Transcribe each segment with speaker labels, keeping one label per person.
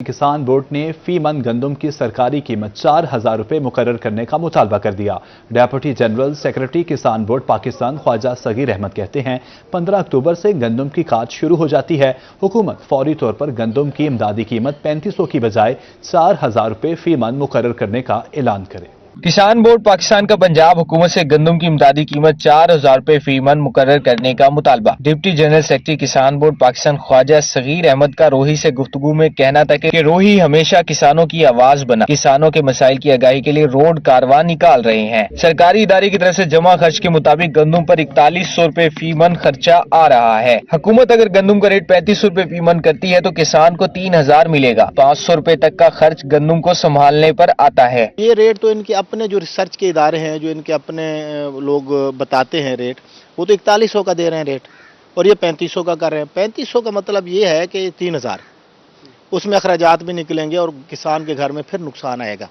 Speaker 1: किसान बोर्ड ने फी मन गंदम की सरकारी कीमत 4,000 रुपए मुकर्रर करने का मुतालबा कर दिया। डेप्यूटी जनरल सेक्रेटरी किसान बोर्ड पाकिस्तान ख्वाजा सगीर अहमद कहते हैं 15 अक्टूबर से गंदम की काट शुरू हो जाती है। हुकूमत फौरी तौर पर गंदम की इमदादी कीमत 3500 की बजाय 4,000 रुपए फी मन मुकर्रर करने का ऐलान करे।
Speaker 2: किसान बोर्ड पाकिस्तान का पंजाब हुकूमत से गंदम की इमदादी कीमत 4,000 रुपए फी मन मुकर्रर करने का मुतालबा। डिप्टी जनरल सेक्रेटरी किसान बोर्ड पाकिस्तान ख्वाजा सगीर अहमद का रोही से गुफ्तगू में कहना था कि रोही हमेशा किसानों की आवाज बना किसानों के मसाइल की आगाही के लिए रोड कारवां निकाल रहे हैं। सरकारी इदारे की तरफ से जमा खर्च के मुताबिक गंदम पर 4100 रुपए फी मन खर्चा आ रहा है। हुकूमत अगर गंदम का रेट 3500 रुपए फी मन करती है तो किसान को 3,000 मिलेगा। 500 रुपए तक का खर्च गंदम को संभालने पर आता है।
Speaker 3: ये रेट तो इनके अपने जो रिसर्च के इदारे हैं, जो इनके अपने लोग बताते हैं रेट, वो तो 4100 का दे रहे हैं रेट, और ये 3500 का कर रहे हैं। 3500 का मतलब ये है कि 3,000 उसमें अखराजात भी निकलेंगे और किसान के घर में फिर नुकसान आएगा।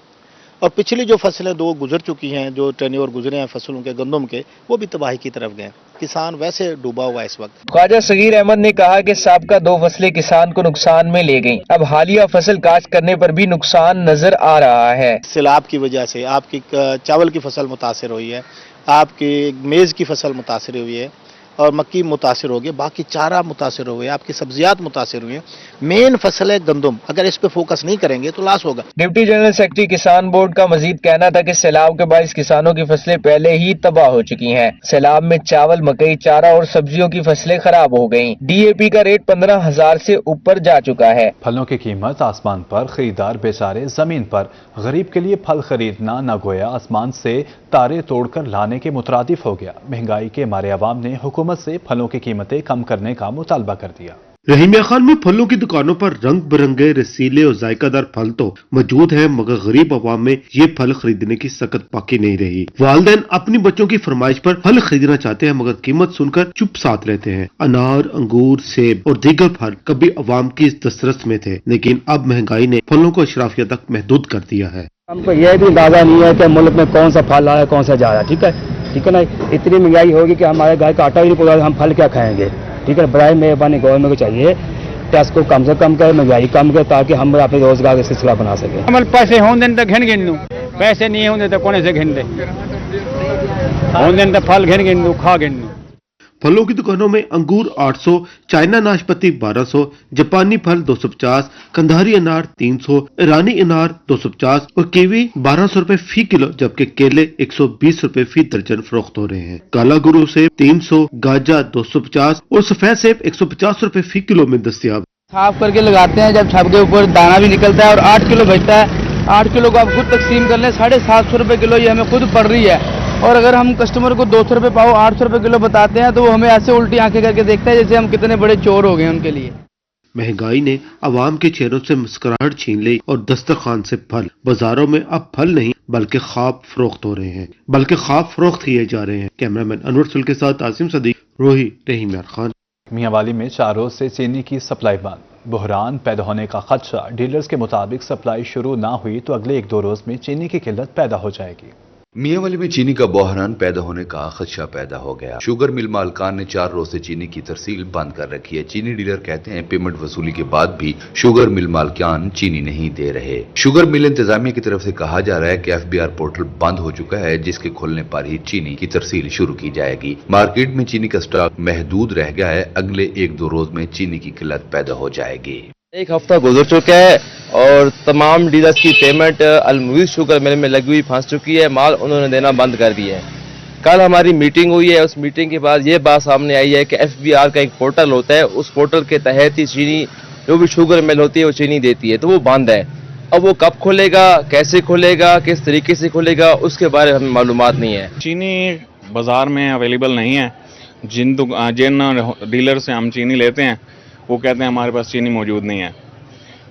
Speaker 3: और पिछली जो फसलें दो गुजर चुकी हैं, जो टेन्योर गुजरे हैं फसलों के गंदम के, वो भी तबाही की तरफ गए। किसान वैसे डूबा हुआ है इस वक्त।
Speaker 2: ख्वाजा सगीर अहमद ने कहा कि साबका 2 फसलें किसान को नुकसान में ले गईं। अब हालिया फसल काश्त करने पर भी नुकसान नजर आ रहा है।
Speaker 3: सैलाब की वजह से आपकी चावल की फसल मुतासिर हुई है, आपकी मेज़ की फसल मुतासिर हुई है और मक्की मुतासिर हो गई, बाकी चारा मुतासिर हुए, आपकी सब्जियात मुतासिर हुई हैं। मेन फसल है गंदम, अगर इस पे फोकस नहीं करेंगे तो लॉस होगा।
Speaker 2: डिप्टी जनरल सेक्रेटरी किसान बोर्ड का मजीद कहना था कि सैलाब के बाइस किसानों की फसलें पहले ही तबाह हो चुकी हैं। सैलाब में चावल, मकई, चारा और सब्जियों की फसलें खराब हो गईं। DAP का रेट 15,000 से ऊपर जा चुका है।
Speaker 1: फलों की कीमत आसमान पर, खरीदार बेचारे जमीन पर। गरीब के लिए फल खरीदना न गोया आसमान से तारे तोड़कर लाने के मुतरादिफ हो गया। महंगाई के मारे अवाम ने हुकूमत से फलों की कीमतें कम करने का मुतालबा कर दिया।
Speaker 4: रहीमिया खान में फलों की दुकानों पर रंग बिरंगे रसीले और जायकादार फल तो मौजूद हैं, मगर गरीब अवाम में ये फल खरीदने की सख्त बाकी नहीं रही। वालिदैन अपनी बच्चों की फरमाइश पर फल खरीदना चाहते हैं, मगर कीमत सुनकर चुप साथ रहते हैं। अनार, अंगूर, सेब और दीगर फल कभी अवाम की दस्तरस में थे, लेकिन अब महंगाई ने फलों को अशराफिया तक महदूद कर दिया है।
Speaker 5: हमको यह भी अंदाजा नहीं है कि मुल्क में कौन सा फल आया कौन सा जा रहा है। ठीक है ना, इतनी महंगाई होगी कि हमारे घर का आटा ही नहीं पड़ा, हम फल क्या खाएंगे। ठीक है, बराए मेहरबानी गवर्नमेंट को चाहिए टैक्स को कम से कम करे, महंगाई कम करे, ताकि हम अपने रोजगार का सिलसिला बना सके।
Speaker 6: हमारे पैसे होंगे तो घिन लूँ, पैसे नहीं होंगे तो कौन से घिन दे, होंगे तो फल घिन लूँ, खा घिन लूँ।
Speaker 4: फलों की दुकानों में अंगूर 800, चाइना नाशपाती 1200, जापानी फल 250, कंधारी अनार 300, ईरानी अनार 250 और कीवी 1200 रुपए फी किलो, जबकि केले 120 रुपए फी दर्जन फरोख्त हो रहे हैं। काला गुरु सेब 300, गाजा 250 और सफेद सेब 150 रुपए फी किलो में दस्तयाब।
Speaker 5: साफ करके लगाते हैं, जब छप के ऊपर दाना भी निकलता है और 8 किलो बचता है। 8 किलो को आप खुद तकसीम कर लें, 750 रुपए किलो ये हमें खुद पड़ रही है। और अगर हम कस्टमर को 200 रुपए पाओ 800 रुपए किलो बताते हैं तो वो हमें ऐसे उल्टी आंखें करके देखता है जैसे हम कितने बड़े चोर हो गए उनके लिए।
Speaker 4: महंगाई ने अवाम के चेहरों से मुस्कुराहट छीन ली और दस्तरखान से फल। बाजारों में अब फल नहीं बल्कि ख्वाब फरोख्त हो रहे हैं, बल्कि ख्वाब फरोख्त किए जा रहे हैं। कैमरामैन अनवर सुल के साथ आसिम सदीक, रोही, रहीमिया खान।
Speaker 1: मियांवाली में 4 रोज से चीनी की सप्लाई बंद। बहरान पैदा होने का खदशा। डीलर्स के मुताबिक सप्लाई शुरू ना हुई तो अगले 1-2 रोज में चीनी की किल्लत पैदा हो जाएगी।
Speaker 7: मियांवाली में चीनी का बहरान पैदा होने का खदशा पैदा हो गया। शुगर मिल मालकान ने 4 रोज से चीनी की तरसील बंद कर रखी है। चीनी डीलर कहते हैं पेमेंट वसूली के बाद भी शुगर मिल मालकान चीनी नहीं दे रहे। शुगर मिल इंतजामिया की तरफ से कहा जा रहा है कि FBR पोर्टल बंद हो चुका है, जिसके खुलने पर ही चीनी की तरसील शुरू की जाएगी। मार्केट में चीनी का स्टॉक महदूद रह गया है, अगले 1-2 रोज में चीनी की किल्लत पैदा हो जाएगी।
Speaker 8: 1 हफ्ता गुजर चुका है और तमाम डीलर्स की पेमेंट अलमुवीज शुगर मिल में लगी हुई फंस चुकी है। माल उन्होंने देना बंद कर दिया है। कल हमारी मीटिंग हुई है, उस मीटिंग के बाद ये बात सामने आई है कि FBR का एक पोर्टल होता है, उस पोर्टल के तहत ही चीनी जो भी शुगर मिल होती है वो चीनी देती है, तो वो बंद है। अब वो कब खुलेगा, कैसे खुलेगा, किस तरीके से खुलेगा, उसके बारे में हमें मालूमात नहीं है।
Speaker 6: चीनी बाजार में अवेलेबल नहीं है। जिन डीलर से हम चीनी लेते हैं वो कहते हैं हमारे पास चीनी मौजूद नहीं है।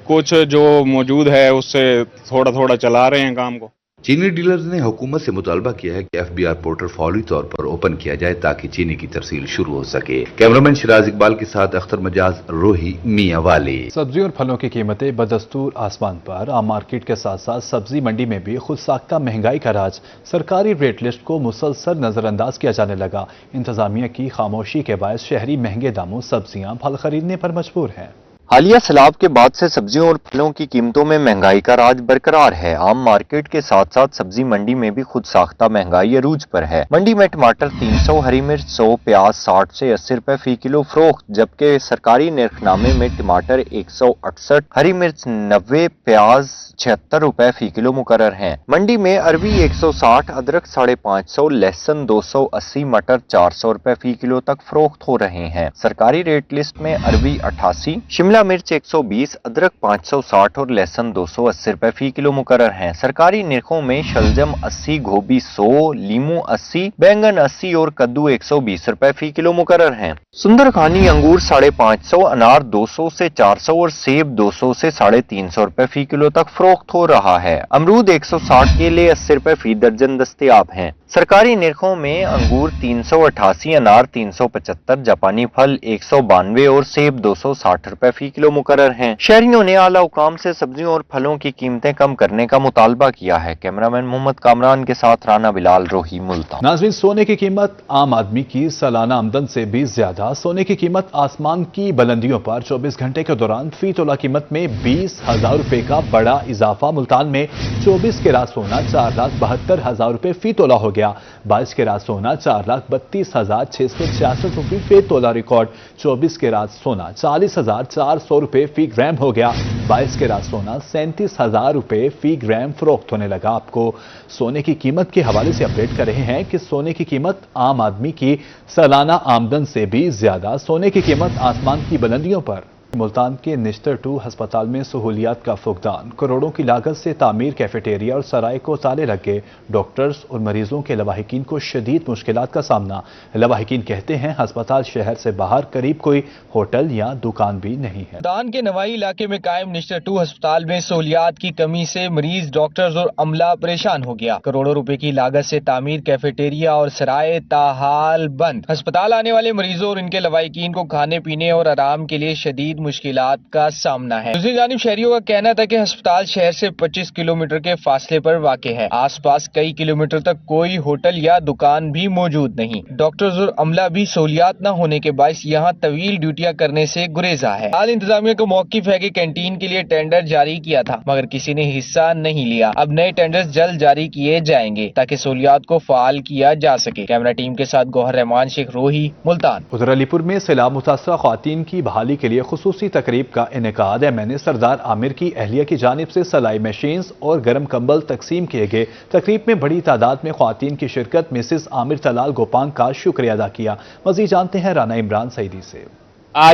Speaker 6: कुछ जो मौजूद है उससे थोड़ा थोड़ा चला रहे हैं काम को।
Speaker 7: चीनी डीलर्स ने हुकूमत से मुतालबा किया है कि FBR पोर्टल फौरी तौर पर ओपन किया जाए ताकि चीनी की तरसील शुरू हो सके। कैमरामैन शिराज इकबाल के साथ अख्तर मजाज, रोही, मियांवाली।
Speaker 1: सब्जी और फलों की कीमतें बदस्तूर आसमान पर। आम मार्केट के साथ साथ सब्जी मंडी में भी खुद साख्ता महंगाई का राज। सरकारी रेट लिस्ट को मुसलसल नजरअंदाज किया जाने लगा। इंतजामिया की खामोशी के बायस शहरी महंगे दामों सब्जियां फल खरीदने पर मजबूर हैं।
Speaker 9: हालिया सैलाब के बाद से सब्जियों और फलों की कीमतों में महंगाई का राज बरकरार है। आम मार्केट के साथ साथ सब्जी मंडी में भी खुद साख्ता महंगाई अरूज पर है। मंडी में टमाटर 300, हरी मिर्च 100, प्याज 60 से 80 रुपए फी किलो फरोख्त, जबकि सरकारी निर्खनामे में टमाटर 168, हरी मिर्च 90, प्याज 76 रुपए फी किलो मुकर्रर हैं। मंडी में अरबी 160, अदरक 550, लहसुन 280, मटर 400 रुपए फी किलो तक फरोख्त हो रहे हैं। सरकारी रेट लिस्ट में अरबी 88, शिमला मिर्च 120, अदरक 560 और लहसुन 280 रुपए फी किलो मुकर्रर हैं। सरकारी निरखों में शलजम 80, गोभी 100, लीमू 80, बैंगन 80 और कद्दू 120 रुपए फी किलो मुकर्रर हैं। सुंदरखानी अंगूर 550, अनार 200 से 400 और सेब 200 से 350 रुपए फी किलो तक फरोख्त हो रहा है। अमरूद 160, केले 80 रुपए फी दर्जन दस्तयाब हैं। सरकारी निरखों में अंगूर 388, अनार 375, जापानी फल 192 और सेब 260 रुपए फी किलो मुकर्रर हैं। शहरियों ने आला हुकाम से सब्जियों और फलों की कीमतें कम करने का मुतालबा किया है। कैमरामैन मोहम्मद कामरान के साथ राना बिलाल, रोही, मुल्तान।
Speaker 1: नाज़रीन, सोने की कीमत आम आदमी की सालाना आमदन से भी ज्यादा। सोने की कीमत आसमान की बुलंदियों पर 24 घंटे के दौरान फी तोला कीमत में 20,000 रुपए का बड़ा इजाफा। मुल्तान में 24 कैरेट सोना 4,72,000 रुपए फी तोला हो गया। 22 कैरेट सोना 4,32,666 रुपए फी तोला रिकॉर्ड। 24 कैरेट सोना 40,400 रुपए फी ग्राम हो गया। 22 कैरेट सोना 37,000 रुपए फी ग्राम फरोख्त होने लगा। आपको सोने की कीमत के हवाले से अपडेट कर रहे हैं कि सोने की कीमत आम आदमी की सालाना आमदन से भी ज्यादा। सोने की कीमत आसमान की बुलंदियों पर। मुल्तान के निश्तर 2 अस्पताल में सहूलियात का फुकदान। करोड़ों की लागत से तामीर कैफेटेरिया और सराय को ताले लग गए। डॉक्टर्स और मरीजों के लवाहिकीन को शदीद मुश्किलात का सामना। लवाहिकीन कहते हैं अस्पताल शहर से बाहर करीब कोई होटल या दुकान भी नहीं है।
Speaker 2: मुल्तान के नवाई इलाके में कायम निश्तर 2 अस्पताल में सहूलियात की कमी से मरीज, डॉक्टर्स और अमला परेशान हो गया। करोड़ों रुपए की लागत से तामीर कैफेटेरिया और सराय ताहाल बंद। अस्पताल आने वाले मरीजों और इनके लवाहिकीन को खाने पीने और आराम के लिए शदीद मुश्किलात का सामना है। दूसरी जानिब शहरियों का कहना था कि अस्पताल शहर से 25 किलोमीटर के फासले पर वाक़ है। आसपास कई किलोमीटर तक कोई होटल या दुकान भी मौजूद नहीं। डॉक्टर्स और अमला भी सहूलियात न होने के बायस यहाँ तवील ड्यूटियां करने से गुरेजा है। हाल इंतजामिया को मौकिफ है कि कैंटीन के लिए टेंडर जारी किया था मगर किसी ने हिस्सा नहीं लिया। अब नए टेंडर्स जल्द जारी किए जाएंगे ताकि सहूलियात को फाल किया जा सके। कैमरा टीम के साथ गौहर रहमान, शेख, रोही, मुल्तान।
Speaker 1: उधर अलीपुर में सैलाब मुतासरा ख्वातीन की बहाली के लिए खुसूसी तकरीब का इनेकाद है। मैंने सरदार आमिर की अहलिया की जानिब से सलाई मशीन्स और गर्म कंबल तकसीम किए गए। तकरीब में बड़ी तादाद में ख्वातीन की शिरकत। मिसेस आमिर तलाल गोपांग का शुक्रिया अदा किया। मजीद जानते हैं राना इमरान सईदी से।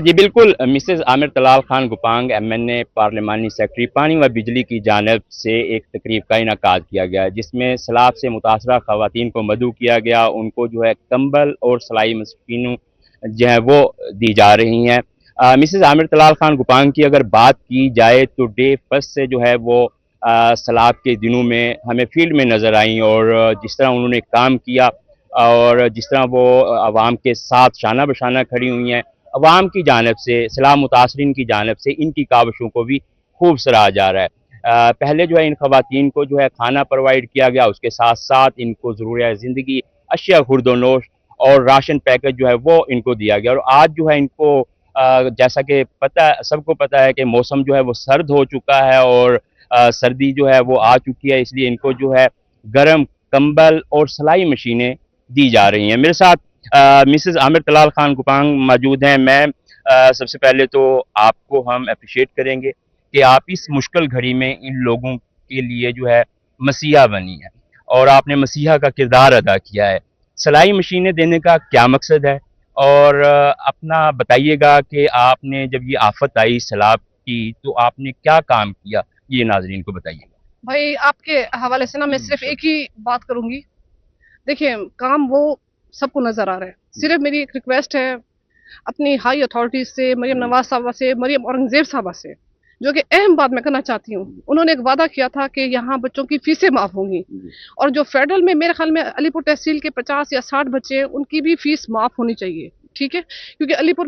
Speaker 10: जी बिल्कुल, मिसेस आमिर तलाल खान गुपांग MNA पार्लिमानी सेक्रेटरी पानी व बिजली की जानिब से एक तकरीब का इनेकाद किया गया जिसमें सैलाब से मुतासरा ख्वातीन को मदऊ किया गया। उनको जो है कंबल और सलाई मशीनें जो है वो दी जा रही हैं। मिसेस आमिर तलाल खान गुपांग की अगर बात की जाए तो डे फर्स्ट से जो है वो सैलाब के दिनों में हमें फील्ड में नज़र आई और जिस तरह उन्होंने काम किया और जिस तरह वो आवाम के साथ शाना बशाना खड़ी हुई हैं, अवाम की जानिब से, सैलाब मुतासरीन की जानिब से इनकी काविशों को भी खूब सराहा जा रहा है। पहले जो है इन खवातीन को जो है खाना प्रोवाइड किया गया, उसके साथ साथ इनको ज़रूरियात ज़िंदगी अशिया खुर्दोनोश और राशन पैकेज जो है वो इनको दिया गया। और आज जो है इनको जैसा कि सबको पता है कि मौसम जो है वो सर्द हो चुका है और सर्दी जो है वो आ चुकी है, इसलिए इनको जो है गर्म कंबल और सिलाई मशीनें दी जा रही हैं। मेरे साथ मिसेस आमिर तलाल खान गुपांग मौजूद हैं। मैं सबसे पहले तो आपको हम अप्रिशिएट करेंगे कि आप इस मुश्किल घड़ी में इन लोगों के लिए जो है मसीहा बनी है और आपने मसीहा का किरदार अदा किया है। सिलाई मशीनें देने का क्या मकसद है और अपना बताइएगा कि आपने जब ये आफत आई सैलाब की तो आपने क्या काम किया, ये नाजरीन को बताइएगा।
Speaker 11: भाई आपके हवाले से ना मैं सिर्फ एक ही बात करूंगी। देखिए काम वो सबको नजर आ रहा है, सिर्फ मेरी एक रिक्वेस्ट है अपनी हाई अथॉरिटीज से, मरियम नवाज साहबा से, मरियम औरंगजेब साहबा से, जो कि अहम बात मैं करना चाहती हूँ। उन्होंने एक वादा किया था कि यहाँ बच्चों की फीसें माफ होंगी और जो फेडरल में मेरे ख्याल में अलीपुर तहसील के 50 या 60 बच्चे हैं उनकी भी फीस माफ होनी चाहिए, ठीक है, क्योंकि अलीपुर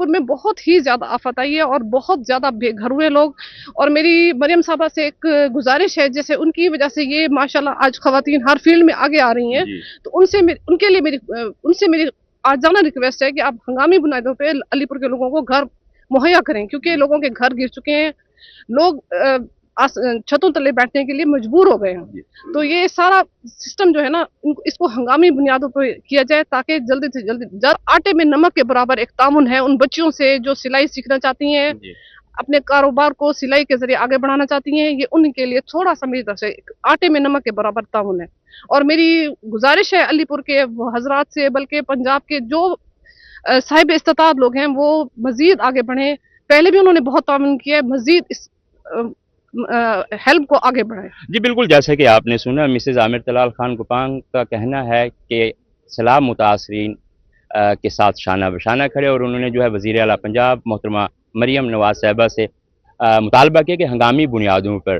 Speaker 11: में बहुत ही ज्यादा आफत आई है और बहुत ज्यादा बेघर हुए लोग। और मेरी मरियम साहबा से एक गुजारिश है, जैसे उनकी वजह से ये माशाल्लाह आज खवातीन हर फील्ड में आगे आ रही हैं, तो उनसे मेरी आज जाना रिक्वेस्ट है कि आप हंगामी बुनियादों पे अलीपुर के लोगों को घर मुहैया करें, क्योंकि लोगों के घर गिर चुके हैं, लोग छतों तले बैठने के लिए मजबूर हो गए हैं। तो ये सारा सिस्टम जो है ना, इसको हंगामी बुनियादों पर किया जाए, ताकि जल्दी से जल्दी आटे में नमक के बराबर एक तामुन है उन बच्चियों से जो सिलाई सीखना चाहती हैं, अपने कारोबार को सिलाई के जरिए आगे बढ़ाना चाहती हैं, ये उनके लिए थोड़ा सा मेरी तरफ से आटे में नमक के बराबर तामुन है। और मेरी गुजारिश है अलीपुर के हजरात से, बल्कि पंजाब के जो साहिब इस्तात लोग हैं वो मजीद आगे बढ़ें। पहले भी उन्होंने बहुत तामुन किया है, मजीद इस हेल्प को आगे बढ़ाएं।
Speaker 10: जी बिल्कुल, जैसे कि आपने सुना, मिसेज आमिर तलाल खान गुपांग का कहना है कि सैलाब मुतासरीन के साथ शाना बशाना खड़े, और उन्होंने जो है वज़ीर आला पंजाब मोहतरमा मरियम नवाज साहिबा से मुतालबा किया कि हंगामी बुनियादों पर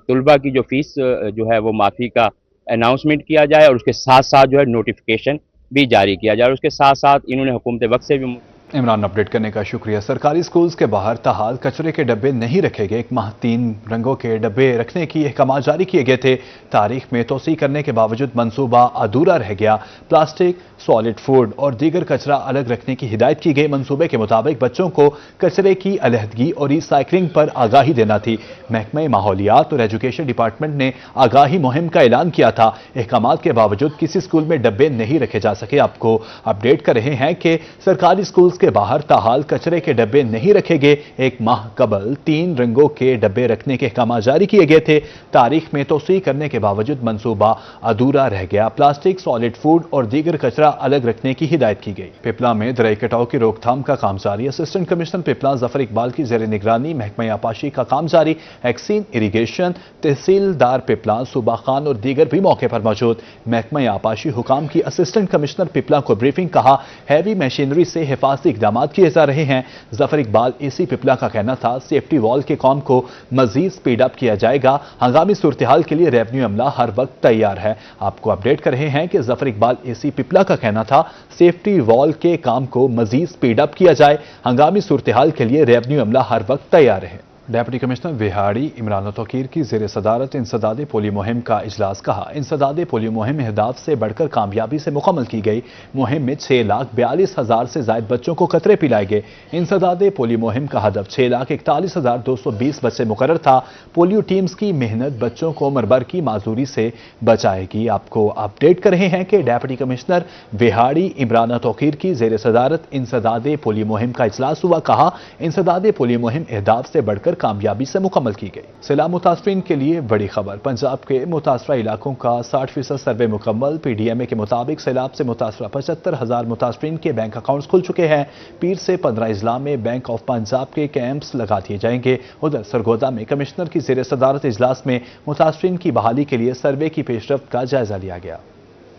Speaker 10: तलबा की जो फ़ीस जो है वो माफ़ी का अनाउंसमेंट किया जाए, और उसके साथ साथ जो है नोटिफिकेशन भी जारी किया जाए, और उसके साथ साथ इन्होंने हुकूमत वक्त से भी।
Speaker 1: इमरान, अपडेट करने का शुक्रिया। सरकारी स्कूल्स के बाहर ताहाल कचरे के डब्बे नहीं रखे गए। 1 माह 3 रंगों के डब्बे रखने की अहकाम जारी किए गए थे। तारीख में तोसी करने के बावजूद मंसूबा अधूरा रह गया। प्लास्टिक, सॉलिड फूड और दीगर कचरा अलग रखने की हिदायत की गई। मंसूबे के मुताबिक बच्चों को कचरे की अलहदगी और रिसाइकलिंग पर आगाही देना थी। महकमे माहौलियात और एजुकेशन डिपार्टमेंट ने आगाही मुहिम का ऐलान किया था। अहकामात के बावजूद किसी स्कूल में डब्बे नहीं रखे जा सके। आपको अपडेट कर रहे हैं कि सरकारी स्कूल के बाहर ताहाल कचरे के डब्बे नहीं रखे गए। 1 माह कबल 3 रंगों के डब्बे रखने के अहकाम जारी किए गए थे। तारीख में तोसी करने के बावजूद मंसूबा अधूरा रह गया। प्लास्टिक, सॉलिड फूड और दीगर कचरा अलग रखने की हिदायत की गई। पिपला में दराई कटाव की रोकथाम का काम जारी। असिस्टेंट कमिश्नर पिपला जफर इकबाल की जेर निगरानी महकमा आपाशी का काम जारी। एक्सीन इरीगेशन, तहसीलदार पिपला, सूबा खान और दीगर भी मौके पर मौजूद। महकमा आपाशी हुकाम की असिस्टेंट कमिश्नर पिपला को ब्रीफिंग। कहा, हैवी मशीनरी से हिफाजती इकदाम किए जा रहे हैं। जफर इकबाल एसी पिपला का कहना था, सेफ्टी वॉल के काम को मजीद स्पीड अप किया जाएगा। हंगामी सूरत हाल के लिए रेवेन्यू अमला हर वक्त तैयार है। आपको अपडेट कर रहे हैं कि जफर इकबाल एसी पिपला का कहना था, सेफ्टी वॉल के काम को मजीद स्पीड अप किया जाए। हंगामी सूरत हाल के लिए रेवेन्यू अमला हर वक्त तैयार है। डेप्टी कमिश्नर विहाड़ी इमरान तौकीर की जेर सदारत इंसदाद पोलियो मुहिम का इजलास। कहा, इंसदाद पोलियो मुहिम अहदाफ से बढ़कर कामयाबी से मुकम्मल की गई। मुहिम में 6,42,000 से ज्यादा बच्चों को कतरे पिलाए गए। इंसदाद पोलियो मुहिम का हदफ 6,41,220 बच्चे मुकर्रर था। पोलियो टीम्स की मेहनत बच्चों को मरबर की माजूरी से बचाएगी। आपको अपडेट कर रहे हैं कि डेप्टी कमिश्नर विहाड़ी इमरान तौकीर की जेर सदारत इंसदाद पोलियो मुहिम का इजलास हुआ। कहा, इंसदाद पोलियो मुहिम अहदाफ से बढ़कर कामयाबी से मुकम्मल की गई। सैलाब मुतासरीन के लिए बड़ी खबर। पंजाब के मुतासरा इलाकों का 60% सर्वे मुकम्मल। पीडीएमए के मुताबिक सैलाब से मुतासरा 75,000 मुतासरीन के बैंक अकाउंट्स खुल चुके हैं। पीर से 15 अजला में बैंक ऑफ पंजाब के कैंप्स लगा दिए जाएंगे। उधर सरगोदा में कमिश्नर की जेर सदारत इजलास में मुतासरीन की बहाली के लिए सर्वे की पेशरफ्त का जायजा लिया गया।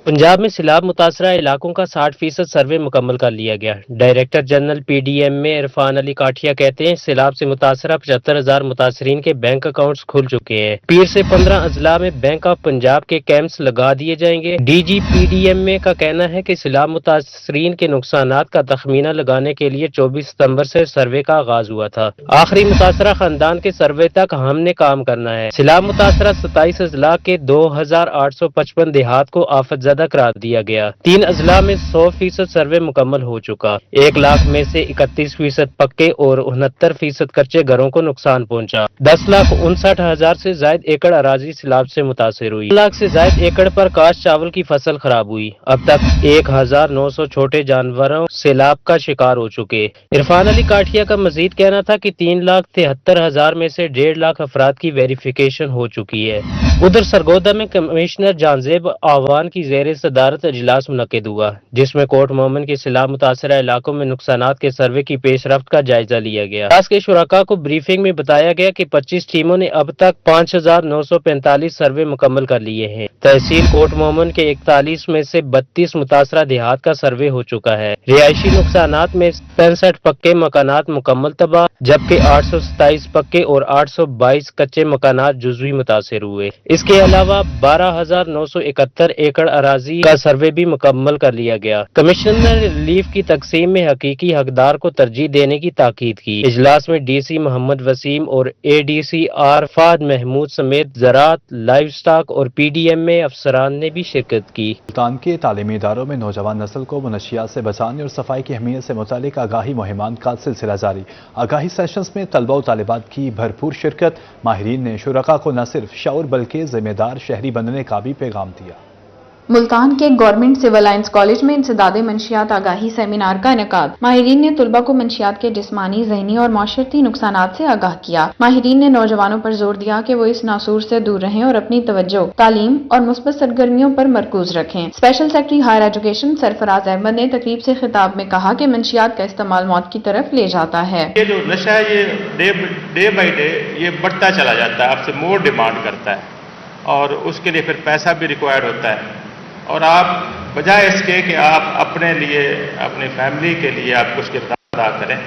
Speaker 12: पंजाब में सैलाब मुतासरा इलाकों का 60% सर्वे मुकम्मल कर लिया गया। डायरेक्टर जनरल पीडीएम में इरफान अली काठिया कहते हैं, सैलाब से मुतासरा 75,000 मुतासरीन के बैंक अकाउंट्स खुल चुके हैं। पीर से 15 अजला में बैंक ऑफ पंजाब के कैंप्स लगा दिए जाएंगे। डीजी पीडीएम में का कहना है कि सैलाब मुतासरीन के नुकसानात का तखमीना लगाने के लिए 24 सितंबर से सर्वे का आगाज हुआ था। आखिरी मुतासरा खानदान के सर्वे तक हमने काम करना है। सैलाब मुतासरा 27 अजला के 2,855 देहात को आफत करार दिया गया। 3 अजला में 100% सर्वे मुकम्मल हो चुका। 1 लाख में से 31% पक्के और 69% कच्चे घरों को नुकसान पहुंचा। 10,59,000 से ज्यादा एकड़ अराजी सैलाब से मुतासिर हुई। 1 लाख से ज्यादा एकड़ पर काश चावल की फसल खराब हुई। अब तक 1,900 छोटे जानवरों सैलाब का शिकार हो चुके। इरफान अली काठिया का मजीद कहना था कि 3,73,000 में से 1.5 लाख अफराद की वेरिफिकेशन हो चुकी है। उधर सरगोदा में कमिश्नर जानजेब आवान की जेर सदारत इजलास मुनक्किद हुआ, जिसमें कोट मोमन के सैलाब मुतासरा इलाकों में नुकसानात के सर्वे की पेशरफ्त का जायजा लिया गया। इजलास के शुरका को ब्रीफिंग में बताया गया कि 25 टीमों ने अब तक 5,945 सर्वे मुकम्मल कर लिए हैं। तहसील कोट मोमन के 41 में से 32 मुतासरा देहात का सर्वे हो चुका है। रिहायशी नुकसानात में 65 पक्के मकानात मुकम्मल तबाह, जबकि 827 पक्के और 822 कच्चे मकानात जुज़वी मुतासिर हुए। اس کے علاوہ 12,971 ایکڑ اراضی کا سروے بھی مکمل کر لیا گیا۔ کمشنر نے ریلیف کی تقسیم میں حقیقی حقدار کو ترجیح دینے کی تاکید کی۔ اجلاس میں ڈی سی محمد وسیم اور A D C R Fahad Mahmood سمیت زراعت، لائیو سٹاک اور پی ڈی ایم میں افسران نے بھی شرکت کی۔
Speaker 1: ملتان کے تعلیمی اداروں میں نوجوان نسل کو منشیات سے بچانے اور صفائی کی اہمیت سے متعلق آگاہی مہمان کا سلسلہ جاری۔ آگاہی سیشنز میں طلبہ و طالبات کی بھرپور شرکت۔ ماہرین نے شرکاء کو نہ صرف شعور بلکہ ذمہ دار شہری بننے کا بھی پیغام دیا۔
Speaker 13: ملتان کے گورنمنٹ سول لائنز کالج میں انسداد منشیات آگاہی سیمینار کا انعقاد۔ ماہرین نے طلبہ کو منشیات کے جسمانی، ذہنی اور معاشرتی نقصانات سے آگاہ کیا۔ ماہرین نے نوجوانوں پر زور دیا کہ وہ اس ناسور سے دور رہیں اور اپنی توجہ تعلیم اور مثبت سرگرمیوں پر مرکوز رکھیں۔ اسپیشل سیکرٹری ہائر ایجوکیشن سرفراز احمد نے تقریب سے خطاب میں کہا کہ منشیات کا استعمال موت کی طرف لے جاتا ہے۔
Speaker 14: یہ جو نشہ ہے یہ ڈے بائی ڈے یہ بڑھتا چلا جاتا ہے، آپ سے مور ڈیمانڈ کرتا ہے اور اس کے لیے پھر پیسہ بھی ریکوائرڈ ہوتا ہے، اور آپ بجائے اس کے کہ آپ اپنے لیے اپنی فیملی کے لیے آپ کچھ کردار ادا کریں،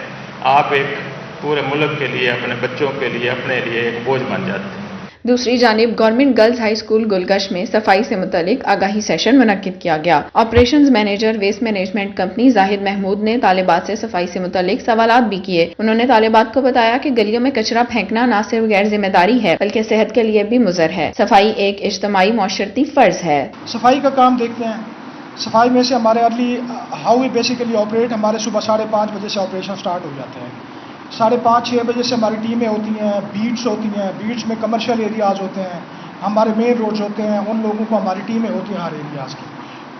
Speaker 14: آپ ایک پورے ملک کے لیے، اپنے بچوں کے لیے، اپنے لیے ایک بوجھ بن جاتے ہیں۔
Speaker 13: دوسری جانب government girls high school Gulgasht میں صفائی سے متعلق آگاہی سیشن منعقد کیا گیا۔ Operations manager waste management company Zahid Mahmood نے طالبات سے صفائی سے متعلق سوالات بھی کیے۔ انہوں نے طالبات کو بتایا کہ گلیوں میں کچرا پھینکنا نہ صرف غیر ذمہ داری ہے بلکہ صحت کے لیے بھی مضر ہے۔ صفائی ایک اجتماعی معاشرتی فرض ہے۔
Speaker 15: صفائی کا کام دیکھتے ہیں، صفائی میں سے ہمارے early how we basically operate, ہمارے صبح 5:30 بجے سے آپریشن سٹارٹ ہو جاتے ہیں۔ 5:30-6 بجے سے ہماری ٹیمیں ہوتی ہیں، بیٹس ہوتی ہیں، بیٹس میں کمرشل ایریاز ہوتے ہیں، ہمارے مین روڈز ہوتے ہیں، ان لوگوں کو ہماری ٹیمیں ہوتی ہیں ہر ایریاز کی،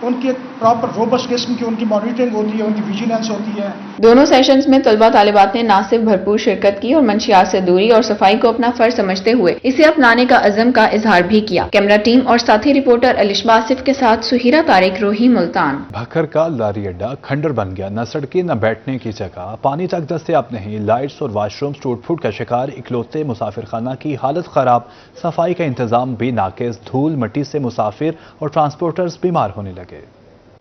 Speaker 15: ان کی پراپر روبسٹ قسم کی ان کی مانیٹرنگ ہوتی ہے، ان کی ویجیلنس ہوتی ہے۔
Speaker 13: دونوں سیشنز میں طلبہ طالبات نے نہ صرف بھرپور شرکت کی اور منشیات سے دوری اور صفائی کو اپنا فرض سمجھتے ہوئے اسے اپنانے کا عزم کا اظہار بھی کیا۔ کیمرہ ٹیم اور ساتھی رپورٹر علیشبہ آصف کے ساتھ سہیرہ طارق، روہی، ملتان۔
Speaker 1: بھکر کا لاری اڈا کھنڈر بن گیا، نہ سڑکیں نہ بیٹھنے کی جگہ، پانی تک دستیاب نہیں، لائٹس اور واش رومز ٹوٹ پھوٹ کا شکار، اکلوتے مسافر خانہ کی حالت خراب، صفائی کا انتظام بھی ناقص، دھول مٹی سے مسافر اور ٹرانسپورٹرز بیمار ہونے لگے۔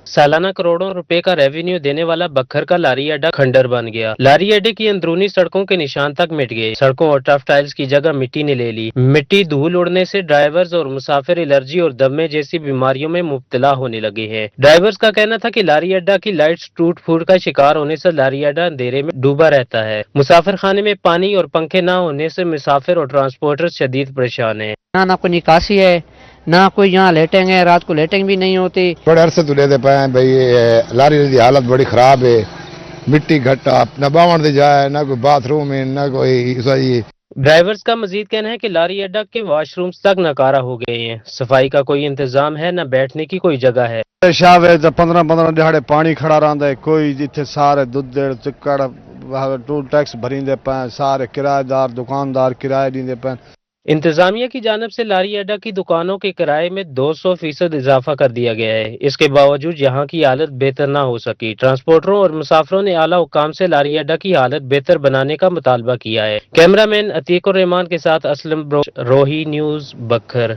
Speaker 12: سالانہ کروڑوں روپے کا ریونیو دینے والا بکھر کا لاری اڈا کھنڈر بن گیا۔ لاری اڈے کی اندرونی سڑکوں کے نشان تک مٹ گئے، سڑکوں اور ٹرف ٹائلز کی جگہ مٹی نے لے لی۔ مٹی دھول اڑنے سے ڈرائیورز اور مسافر الرجی اور دمے جیسی بیماریوں میں مبتلا ہونے لگے ہیں۔ ڈرائیورز کا کہنا تھا کہ لاری اڈا کی لائٹس ٹوٹ پھوٹ کا شکار ہونے سے لاری اڈا اندھیرے میں ڈوبا رہتا ہے۔ مسافر خانے میں پانی اور پنکھے نہ ہونے سے مسافر اور ٹرانسپورٹر شدید پریشان ہیں۔
Speaker 16: نہ کوئی نکاسی ہے، نہ کوئی یہاں لیٹنگ ہے، رات کو لیٹنگ بھی نہیں ہوتی۔
Speaker 17: بڑے عرصے تو لیتے پے ہیں بھائی، لاری کی حالت بڑی خراب ہے، مٹی گھٹا، نہ باون دی جائے، نہ کوئی باتھ روم ہے، نہ کوئی صحیح۔
Speaker 12: ڈرائیورز کا مزید کہنا ہے کہ لاری اڈا کے واش رومز تک ناکارہ ہو گئے ہیں، صفائی کا کوئی انتظام ہے نہ بیٹھنے کی کوئی جگہ ہے۔
Speaker 17: شاہ 15 دہاڑے پانی کھڑا رہتا ہے، کوئی اتنے سارے دودھ چکڑ ٹول ٹیکس بھریندے پے، سارے کرایہ دار دکاندار کرایہ دیندے پے۔
Speaker 12: انتظامیہ کی جانب سے لاری اڈا کی دکانوں کے کرائے میں 200% اضافہ کر دیا گیا ہے، اس کے باوجود یہاں کی حالت بہتر نہ ہو سکی۔ ٹرانسپورٹروں اور مسافروں نے اعلیٰ حکام سے لاری اڈا کی حالت بہتر بنانے کا مطالبہ کیا ہے۔ کیمرہ مین عتیق الرحمان کے ساتھ اسلم بروش، روہی نیوز، بکھر۔